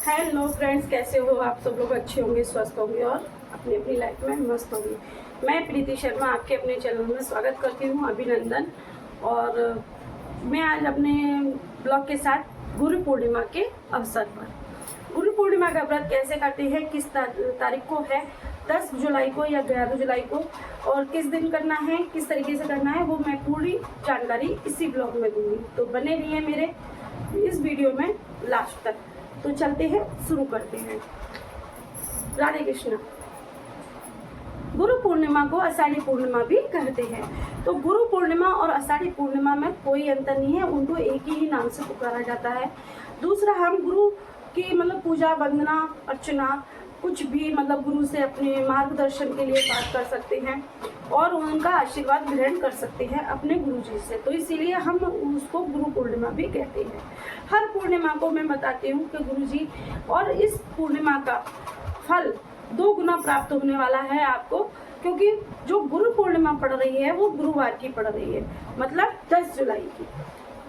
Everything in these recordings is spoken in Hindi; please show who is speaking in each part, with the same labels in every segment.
Speaker 1: हेलो फ्रेंड्स, कैसे हो आप सब लोग? अच्छे होंगे, स्वस्थ होंगे और अपनी अपनी लाइफ में मस्त होंगे। मैं प्रीति शर्मा आपके अपने चैनल में स्वागत करती हूँ, अभिनंदन। और मैं आज अपने ब्लॉग के साथ गुरु पूर्णिमा के अवसर पर, गुरु पूर्णिमा का व्रत कैसे करते हैं, किस तारीख को है, 10 जुलाई को या 11 जुलाई को, और किस दिन करना है, किस तरीके से करना है, वो मैं पूरी जानकारी इसी ब्लॉग में दूंगी। तो बने रहिए मेरे इस वीडियो में लास्ट तक। तो चलते हैं, शुरू करते हैं। राधे कृष्ण। गुरु पूर्णिमा को आषाढ़ी पूर्णिमा भी कहते हैं। तो गुरु पूर्णिमा और आषाढ़ी पूर्णिमा में कोई अंतर नहीं है, उनको एक ही नाम से पुकारा जाता है। दूसरा, हम गुरु की पूजा, वंदना, अर्चना, कुछ भी गुरु से अपने मार्गदर्शन के लिए बात कर सकते हैं और उनका आशीर्वाद ग्रहण कर सकते हैं अपने गुरु जी से। तो इसीलिए हम उसको गुरु पूर्णिमा भी कहते हैं। हर पूर्णिमा को मैं बताती हूँ कि गुरु जी, और इस पूर्णिमा का फल 2 गुना प्राप्त होने वाला है आपको, क्योंकि जो गुरु पूर्णिमा पड़ रही है वो गुरुवार की पड़ रही है, मतलब 10 जुलाई की।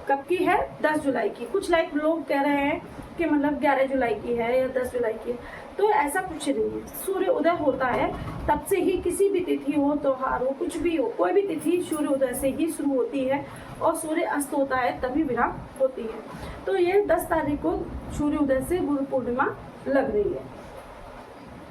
Speaker 1: कब की है? 10 जुलाई की। कुछ लोग कह रहे हैं कि 11 जुलाई की है या 10 जुलाई की है। तो ऐसा कुछ नहीं है। सूर्य उदय होता है तब से ही, किसी भी तिथि हो, त्योहार हो, कुछ भी हो, कोई भी तिथि सूर्य उदय से ही शुरू होती है और सूर्य अस्त होता है तभी विराम होती है। तो ये 10 तारीख को सूर्य उदय से गुरु पूर्णिमा लग रही है,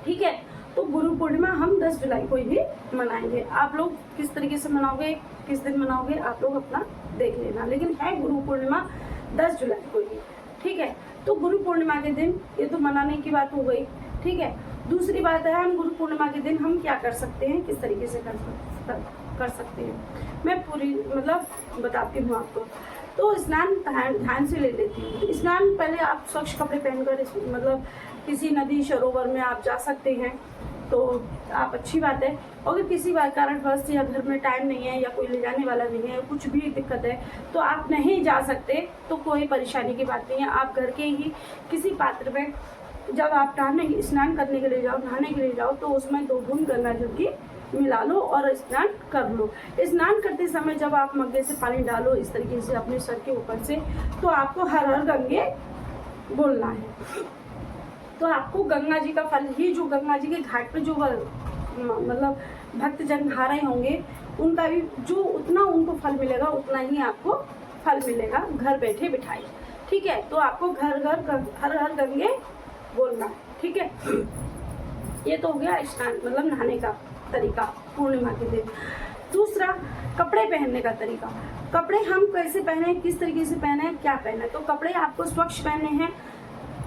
Speaker 1: ठीक है। तो गुरु पूर्णिमा हम 10 जुलाई को ही मनाएंगे। आप लोग किस तरीके से मनाओगे, किस दिन मनाओगे, आप लोग अपना देख लेना, लेकिन है गुरु पूर्णिमा 10 जुलाई को ही, ठीक है। तो गुरु पूर्णिमा के दिन ये तो मनाने की बात हो गई, ठीक है। दूसरी बात है, हम गुरु पूर्णिमा के दिन हम क्या कर सकते हैं, किस तरीके से कर सकते हैं, मैं पूरी बताती हूँ आपको। तो स्नान ध्यान से ले लेती हूँ। स्नान पहले आप स्वच्छ कपड़े पहनकर किसी नदी, सरोवर में आप जा सकते हैं, तो आप अच्छी बात है। अगर किसी कारणवश या घर में टाइम नहीं है या कोई ले जाने वाला नहीं है, कुछ भी दिक्कत है, तो आप नहीं जा सकते, तो कोई परेशानी की बात नहीं है। आप घर के ही किसी पात्र में, जब आप स्नान करने के लिए जाओ, नहाने के लिए जाओ, तो उसमें 2 बूंद गंगा जल की मिला लो और स्नान कर लो। स्नान करते समय जब आप मग्गे से पानी डालो इस तरीके से अपने सर के ऊपर से, तो आपको हर हर गंगे बोलना है। तो आपको गंगा जी का फल ही, जो गंगा जी के घाट पे जो भक्त जन नहा रहे होंगे, उनका भी जो उतना उनको फल मिलेगा, उतना ही आपको फल मिलेगा घर बैठे बिठाए, ठीक है। तो आपको घर घर हर हर गंगे बोलना है, ठीक है। ये तो हो गया स्नान नहाने का तरीका पूर्णिमा के दिन। दूसरा, कपड़े पहनने का तरीका। कपड़े हम कैसे पहने, किस तरीके से पहने, क्या पहने। तो कपड़े आपको स्वच्छ पहनने हैं,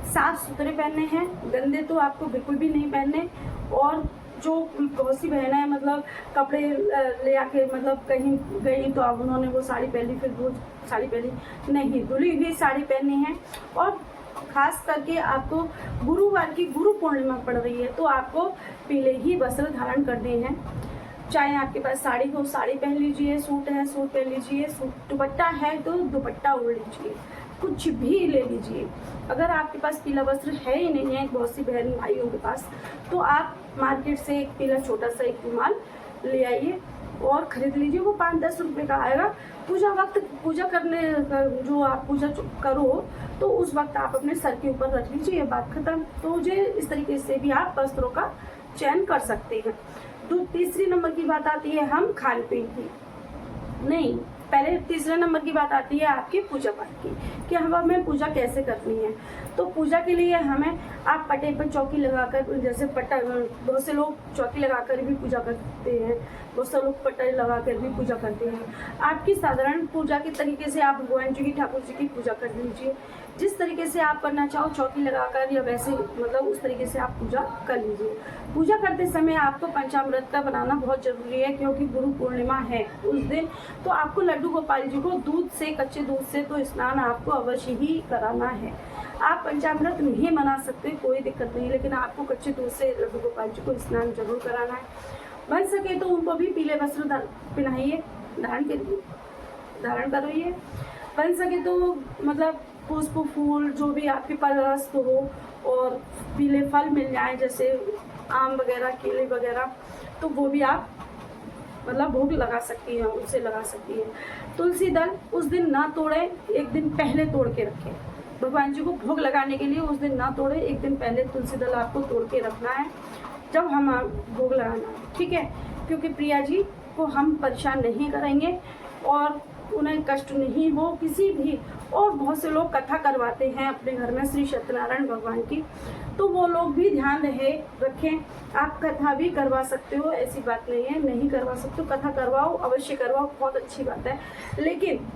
Speaker 1: साफ सुथरे पहनने हैं, गंदे तो आपको बिल्कुल भी नहीं पहनने। और जो बहुत सी बहनें हैं कपड़े ले आके कहीं गई तो अब उन्होंने वो साड़ी पहनी, फिर वो साड़ी पहनी नहीं, धुली हुई साड़ी पहननी है। और खास करके आपको गुरुवार की गुरु पूर्णिमा पड़ रही है, तो आपको पीले ही वस्त्र धारण करने हैं। चाहे आपके पास साड़ी हो, साड़ी पहन लीजिए, सूट है, सूट पहन लीजिए, दुपट्टा है तो दुपट्टा ओढ़ लीजिए, कुछ भी ले लीजिए। अगर आपके पास पीला वस्त्र है ही नहीं है, बहुत सी बहन भाइयों के पास, तो आप मार्केट से एक पीला छोटा सा एक रुमाल ले आइए और खरीद लीजिए। वो 5-10 रुपये का आएगा। पूजा वक्त, पूजा करने जो आप पूजा करो, तो उस वक्त आप अपने सर के ऊपर रख लीजिए, बात खत्म। तो मुझे इस तरीके से भी आप वस्त्रों का चयन कर सकते हैं। तो तीसरी नंबर की बात आती है हम खान पीन की, नहीं, पहले तीसरे नंबर की बात आती है आपकी पूजा पाठ की, कि हमें पूजा कैसे करनी है। तो पूजा के लिए हमें आप पटे पर चौकी लगाकर, जैसे बहुत से लोग चौकी लगाकर भी पूजा करते हैं, बहुत से लोग पट्टे लगाकर भी पूजा करते हैं। आपकी साधारण पूजा के तरीके से आप भगवान जी की, ठाकुर जी की पूजा कर लीजिए। जिस तरीके से आप करना चाहो, चौकी लगाकर या वैसे उस तरीके से आप पूजा कर लीजिए। पूजा करते समय आपको पंचामृत का बनाना बहुत जरूरी है, क्योंकि गुरु पूर्णिमा है उस दिन। तो आपको लड्डू गोपाल जी को दूध से, कच्चे दूध से तो स्नान आपको अवश्य ही कराना है। आप पंचामृत नहीं बना सकते, कोई दिक्कत नहीं, लेकिन आपको कच्चे दूध से लड्डू गोपाल जी को स्नान जरूर कराना है। बन सके तो उनको भी पीले वस्त्र पहनाइए, धारण करोइए। बन सके तो पुष्प, फूल, जो भी आपके पास हो, और पीले फल मिल जाए, जैसे आम वगैरह, केले वगैरह, तो वो भी आप भोग लगा सकती हैं, उससे लगा सकती हैं। तुलसी दल उस दिन ना तोड़ें, एक दिन पहले तोड़ के रखें, भगवान जी को भोग लगाने के लिए उस दिन ना तोड़े, एक दिन पहले तुलसी दल आपको तोड़ के रखना है जब हम भोग लगाना है, ठीक है। क्योंकि प्रिया जी को हम परेशान नहीं करेंगे और उन्हें कष्ट नहीं हो किसी भी। और बहुत से लोग कथा करवाते हैं अपने घर में श्री सत्यनारायण भगवान की, तो वो लोग भी ध्यान रखें। आप कथा भी करवा सकते हो, ऐसी बात नहीं है नहीं करवा सकते हो, कथा करवाओ, अवश्य करवाओ, बहुत अच्छी बात है। लेकिन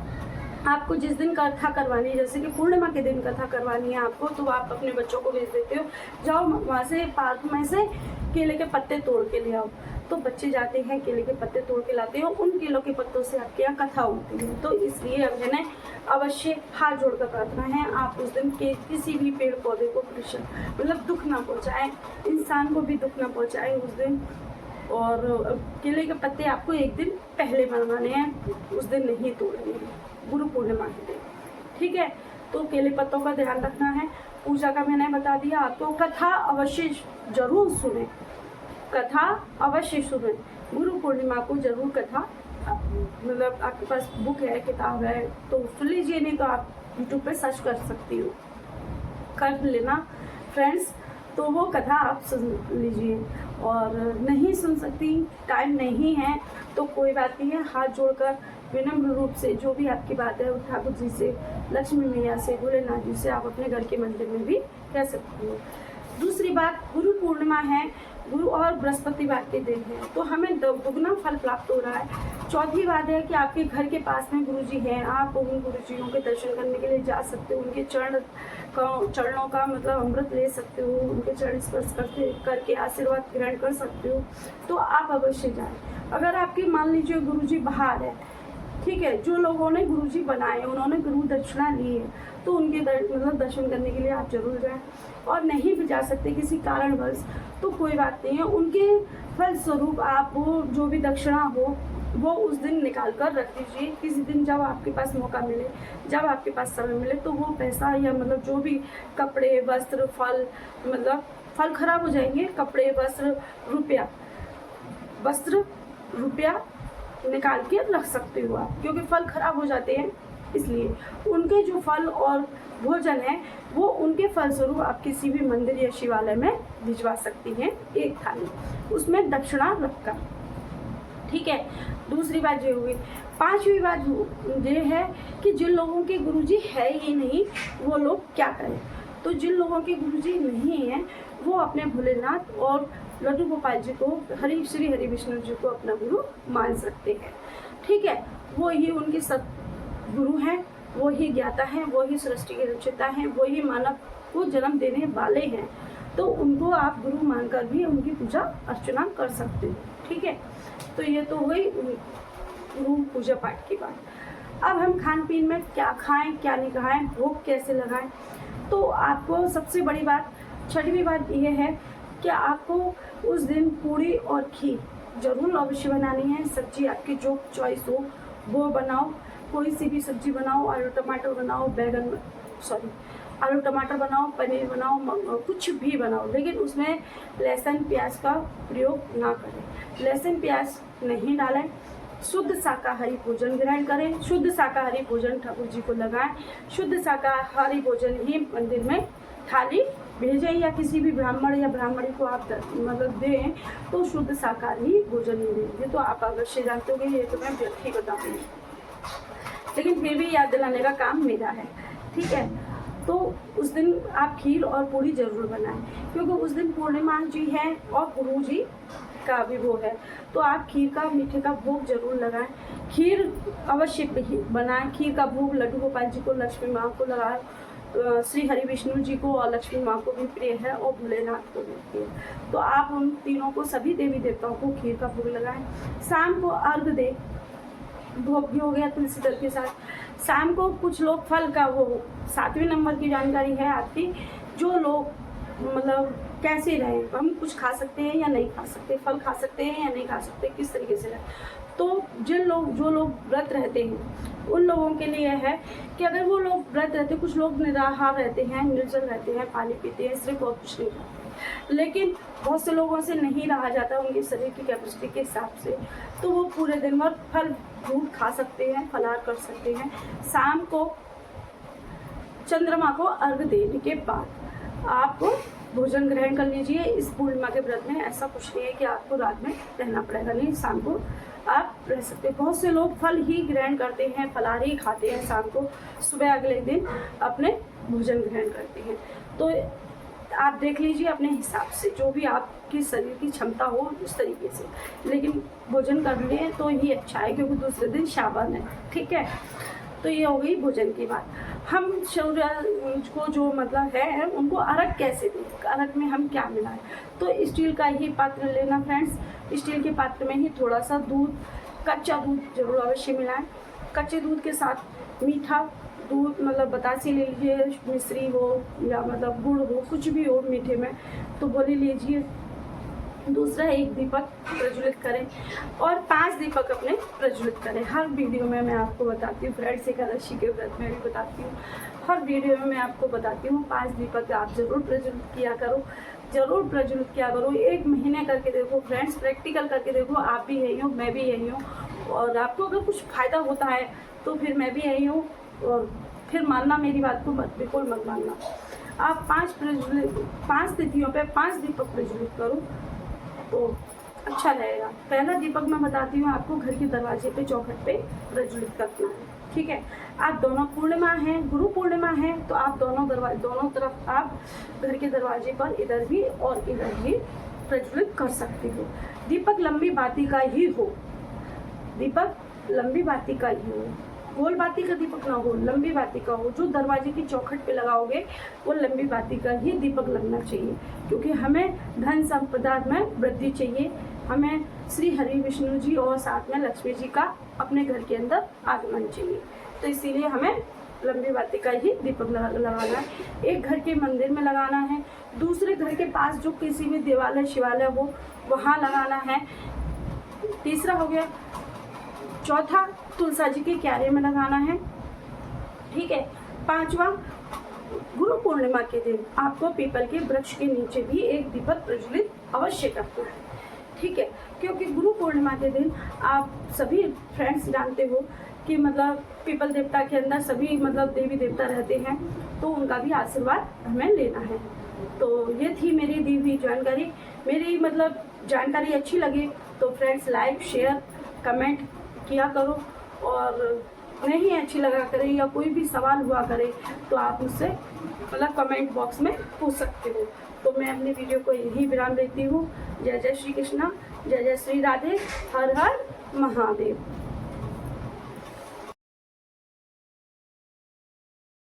Speaker 1: आपको जिस दिन कथा करवानी है, जैसे कि पूर्णिमा के दिन कथा करवानी है आपको, तो आप अपने बच्चों को भेज देते हो, जाओ वहाँ से पार्क में से केले के पत्ते तोड़ के ले आओ। तो बच्चे जाते हैं, केले के पत्ते तोड़ के लाते हैं, उन केलों के पत्तों से आपके यहाँ कथा होती है। तो इसलिए अब है ना, अवश्य हाथ जोड़कर प्रार्थना है, आप उस दिन के किसी भी पेड़ पौधे को मतलब दुख ना पहुँचाएं, इंसान को भी दुख ना पहुँचाएं उस दिन। और केले के पत्ते आपको एक दिन पहले बनवाने हैं, उस दिन नहीं तोड़ने हैं, गुरु पूर्णिमा के दिन, ठीक है। तो केले पत्तों का ध्यान रखना है। पूजा का मैंने बता दिया आपको। कथा अवश्य जरूर सुने, कथा अवश्य सुने, गुरु पूर्णिमा को जरूर कथा, मतलब आपके पास बुक है, किताब है तो सुन लीजिए, नहीं तो आप यूट्यूब पे सर्च कर सकती हो, कर लेना फ्रेंड्स। तो वो कथा आप सुन लीजिए। और नहीं सुन सकती, टाइम नहीं है, तो कोई बात नहीं है, हाथ जोड़कर विनम्र रूप से जो भी आपकी बात है ठाकुर जी से, लक्ष्मी मैया से, भोलेनाथ जी से आप अपने घर के मंदिर में भी कह सकती हो। दूसरी बात, गुरु पूर्णिमा है, गुरु और बृहस्पतिवार के दिन है, तो हमें दुगना फल प्राप्त हो रहा है। चौथी बात है कि आपके घर के पास में गुरु जी हैं, आप उन गुरु जियों के दर्शन करने के लिए जा सकते हो, उनके चरणों का मतलब अमृत ले सकते हो, उनके चरण स्पर्श करके आशीर्वाद ग्रहण कर सकते हो, तो आप अवश्य जाएं। अगर आपकी मान लीजिए गुरु जी बाहर है, ठीक है, जो लोगों ने गुरु जी बनाए, उन्होंने गुरु दक्षिणा ली है, तो उनके मतलब दर्शन करने के लिए आप जरूर जाएं। और नहीं भी जा सकते किसी कारणवश, तो कोई बात नहीं है, उनके फलस्वरूप आप वो जो भी दक्षिणा हो वो उस दिन निकाल कर रख दीजिए। किसी दिन जब आपके पास मौका मिले, जब आपके पास समय मिले, तो वो पैसा या मतलब जो भी कपड़े, वस्त्र, फल, मतलब फल खराब हो जाएंगे, कपड़े, वस्त्र, रुपया निकाल के रख सकते हो आप, क्योंकि फल खराब हो जाते हैं, इसलिए उनके जो फल और भोजन है वो उनके फलस्वरूप आप किसी भी मंदिर या शिवालय में भिजवा सकती हैं, एक थाली, उसमें दक्षिणा रखकर, ठीक है। दूसरी बात ये हुई। पांचवी बात ये है कि जिन लोगों के गुरुजी है ही नहीं, वो लोग क्या करें। तो जिन लोगों के गुरुजी नहीं हैं, वो अपने भोलेनाथ और लड्डू गोपाल जी को, श्री हरि विष्णु जी को अपना गुरु मान सकते हैं, ठीक है। वो ही उनके सदगुरु हैं, वो ही ज्ञाता हैं, वो ही सृष्टि के रचयिता हैं, वो ही मानव को जन्म देने वाले हैं, तो उनको आप गुरु मानकर भी उनकी पूजा अर्चना कर सकते हो, ठीक है। तो ये तो हुई गुरु पूजा पाठ की बात। अब हम खान पीन में क्या खाएं, क्या नहीं खाएं, भोग कैसे लगाएं। तो आपको सबसे बड़ी बात, छठवीं बात ये है कि आपको उस दिन पूड़ी और खीर जरूर अवश्य बनानी है। सब्जी आपकी जो चॉइस हो वो बनाओ, कोई सी भी सब्जी बनाओ, आलू टमाटर बनाओ, आलू टमाटर बनाओ, पनीर बनाओ, कुछ भी बनाओ, लेकिन उसमें लहसुन प्याज का प्रयोग ना करें, लहसुन प्याज नहीं डालें। शुद्ध शाकाहारी भोजन ग्रहण करें, शुद्ध शाकाहारी भोजन ठाकुर जी को लगाएं, शुद्ध शाकाहारी भोजन ही मंदिर में थाली भेजें, या किसी भी ब्राह्मण या ब्राह्मणी को आप मतलब दें, तो शुद्ध शाकाहारी भोजन ही दें। ये तो आप अवश्य जानते होंगे, ये तो मैं व्यर्थ ही बताऊँगी, लेकिन फिर भी याद दिलाने का काम मेरा है, ठीक है। तो उस दिन आप खीर और पूड़ी जरूर बनाएं, क्योंकि उस दिन पूर्णिमा जी है और गुरु जी का भी वो है, तो आप खीर का, मीठे का भोग जरूर लगाएं। खीर अवश्य बनाएं, खीर का भोग लड्डू गोपाल जी को, लक्ष्मी माँ को लगाएं, श्री हरि विष्णु जी को और लक्ष्मी माँ को भी प्रिय है और भोलेनाथ को भी प्रिय है, तो आप उन तीनों को, सभी देवी देवताओं को खीर का भोग लगाएं। शाम को अर्घ दें, भोग भी हो गया तुलसी दल के साथ। शाम को कुछ लोग फल का, वो 7वें नंबर की जानकारी है आपकी, जो लोग मतलब कैसे रहें, हम कुछ खा सकते हैं या नहीं खा सकते, फल खा सकते हैं या नहीं खा सकते, किस तरीके से रहें। तो जो लोग व्रत रहते हैं उन लोगों के लिए है कि अगर वो लोग व्रत रहते, कुछ लोग निराहार रहते हैं, निर्जल रहते हैं, पानी पीते हैं, सिर्फ और कुछ नहीं खाते, लेकिन बहुत से लोगों से नहीं रहा जाता उनके शरीर की कैपेसिटी के हिसाब से, तो वो पूरे दिन भर फल फ्रूट खा सकते हैं, फलाहार कर सकते हैं। शाम को चंद्रमा को अर्घ देने के बाद आप भोजन ग्रहण कर लीजिए। इस पूर्णिमा के व्रत में ऐसा कुछ नहीं है कि आपको रात में रहना पड़ेगा, नहीं, शाम को आप रह सकते हैं। बहुत से लोग फल ही ग्रहण करते हैं, फलाहारी खाते हैं शाम को, सुबह अगले दिन अपने भोजन ग्रहण करते हैं। तो आप देख लीजिए अपने हिसाब से, जो भी आपकी शरीर की क्षमता हो उस तरीके से, लेकिन भोजन कर लें तो ही अच्छा है, क्योंकि दूसरे दिन सावन है। ठीक है, तो ये हो गई भोजन की बात। हम सूर्य को जो मतलब है उनको अर्घ कैसे दें, अर्घ में हम क्या मिलाएं, तो स्टील का ही पात्र लेना फ्रेंड्स। स्टील के पात्र में ही थोड़ा सा दूध, कच्चा दूध जरूर अवश्य मिलाएं। कच्चे दूध के साथ मीठा दूध, मतलब बतासी ले लीजिए, मिश्री हो या मतलब गुड़ हो, कुछ भी हो मीठे में, तो वो ले लीजिए। दूसरा, एक दीपक प्रज्वलित करें और 5 दीपक अपने प्रज्वलित करें। हर वीडियो में मैं आपको बताती हूँ, फ्रेंड्स एकादशी के व्रत में भी बताती हूँ, हर वीडियो में मैं आपको बताती हूँ 5 दीपक आप ज़रूर प्रज्वलित किया करो, ज़रूर प्रज्वलित किया करो। 1 महीने करके देखो फ्रेंड्स, प्रैक्टिकल करके देखो। आप भी यही हो, मैं भी यही हूँ, और आपको अगर कुछ फ़ायदा होता है तो फिर मैं भी यही हूँ, और फिर मानना मेरी बात को मत, बिल्कुल मत मानना। आप 5 तिथियों पे 5 दीपक प्रज्वलित करो तो अच्छा रहेगा। पहला दीपक मैं बताती हूँ आपको, घर के दरवाजे पे, चौखट पे प्रज्वलित करना है। ठीक है, आप दोनों पूर्णिमा है, गुरु पूर्णिमा है, तो आप दोनों तरफ आप घर के दरवाजे पर इधर भी और इधर भी प्रज्वलित कर सकते हो। दीपक लंबी बाती का ही हो, दीपक लंबी बाती का ही हो, गोल बाती का दीपक ना हो, लंबी बाती का हो। जो दरवाजे की चौखट पे लगाओगे वो लंबी बाती का ही दीपक लगना चाहिए, क्योंकि हमें धन संपदा में वृद्धि चाहिए, हमें श्री हरि विष्णु जी और साथ में लक्ष्मी जी का अपने घर के अंदर आगमन चाहिए। तो इसीलिए हमें लंबी बाती का ही दीपक लगाना है। एक घर के मंदिर में लगाना है, दूसरे घर के पास जो किसी भी देवालय शिवालय हो वहाँ लगाना है। तीसरा हो गया। चौथा, तुलसा जी के क्यारे में लगाना है। ठीक है। 5वां, गुरु पूर्णिमा के दिन आपको पीपल के वृक्ष के नीचे भी एक दीपक प्रज्वलित अवश्य करना है। ठीक है, क्योंकि गुरु पूर्णिमा के दिन आप सभी फ्रेंड्स जानते हो कि मतलब पीपल देवता के अंदर सभी मतलब देवी देवता रहते हैं, तो उनका भी आशीर्वाद हमें लेना है। तो ये थी मेरी दी हुई जानकारी। मेरी मतलब जानकारी अच्छी लगे तो फ्रेंड्स लाइक, शेयर, कमेंट किया करो, और नहीं अच्छी लगा करे या कोई भी सवाल हुआ करे तो आप मुझसे मतलब कमेंट बॉक्स में पूछ सकते हो। तो मैं अपनी वीडियो को यही विराम देती हूँ। जय जय श्री कृष्णा, जय जय श्री राधे, हर हर महादेव।